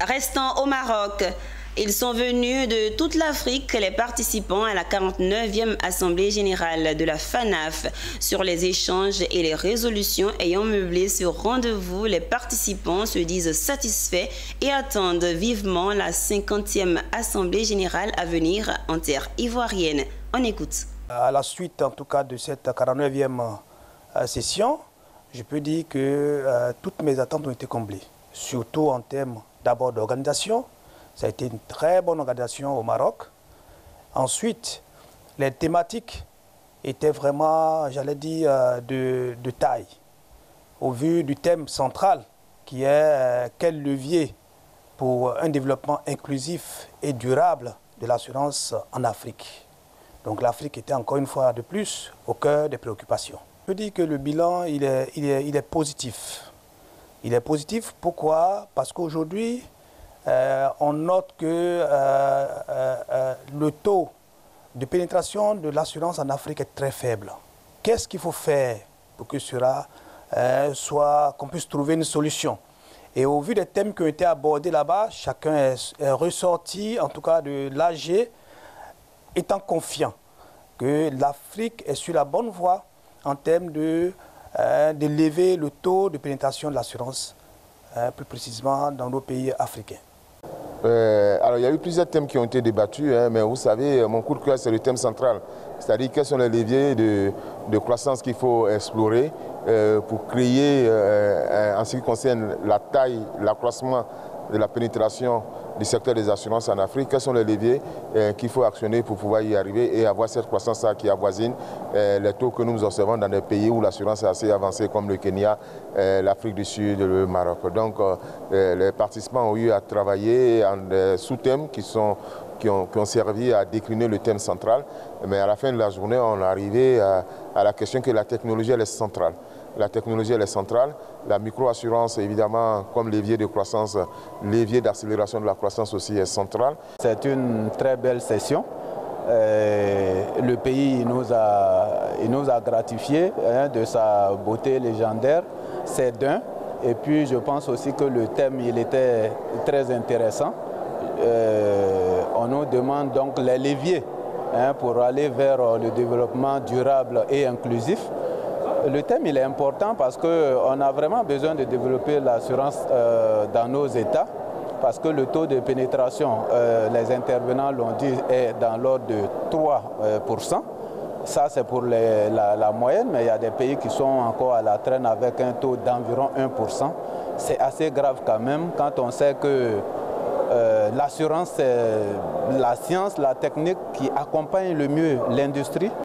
Restant au Maroc, ils sont venus de toute l'Afrique, les participants à la 49e Assemblée Générale de la FANAF. Sur les échanges et les résolutions ayant meublé ce rendez-vous, les participants se disent satisfaits et attendent vivement la 50e Assemblée Générale à venir en terre ivoirienne. On écoute. À la suite, en tout cas, de cette 49e session, je peux dire que toutes mes attentes ont été comblées, surtout en termes d'abord d'organisation. Ça a été une très bonne organisation au Maroc. Ensuite, les thématiques étaient vraiment, j'allais dire, de taille. Au vu du thème central, qui est quel levier pour un développement inclusif et durable de l'assurance en Afrique. Donc l'Afrique était encore une fois de plus au cœur des préoccupations. Je dis que le bilan, il est positif. Il est positif, pourquoi? Parce qu'aujourd'hui, on note que le taux de pénétration de l'assurance en Afrique est très faible. Qu'est-ce qu'il faut faire pour que cela qu'on puisse trouver une solution? Et au vu des thèmes qui ont été abordés là-bas, chacun est ressorti, en tout cas de l'AG, étant confiant que l'Afrique est sur la bonne voie en termes d'élever le taux de pénétration de l'assurance, plus précisément dans nos pays africains. Alors il y a eu plusieurs thèmes qui ont été débattus, mais vous savez, mon coup de cœur c'est le thème central, c'est-à-dire quels sont les leviers de croissance qu'il faut explorer pour créer, en ce qui concerne la taille, l'accroissement de la pénétration du secteur des assurances en Afrique, quels sont les leviers qu'il faut actionner pour pouvoir y arriver et avoir cette croissance qui avoisine les taux que nous observons dans des pays où l'assurance est assez avancée comme le Kenya, l'Afrique du Sud, le Maroc. Donc les participants ont eu à travailler en des sous-thèmes qui ont servi à décliner le thème central, mais à la fin de la journée, on est arrivé à la question que la technologie elle est centrale. La technologie elle est centrale, la micro-assurance évidemment comme levier de croissance, levier d'accélération de la croissance aussi est central. C'est une très belle session. Le pays nous a gratifié de sa beauté légendaire, c'est d'un. Et puis je pense aussi que le thème il était très intéressant. On nous demande donc les leviers pour aller vers le développement durable et inclusif. Le thème il est important parce qu'on a vraiment besoin de développer l'assurance dans nos États parce que le taux de pénétration, les intervenants l'ont dit, est dans l'ordre de 3%. Ça c'est pour la moyenne, mais il y a des pays qui sont encore à la traîne avec un taux d'environ 1%. C'est assez grave quand même quand on sait que l'assurance c'est la science, la technique qui accompagne le mieux l'industrie.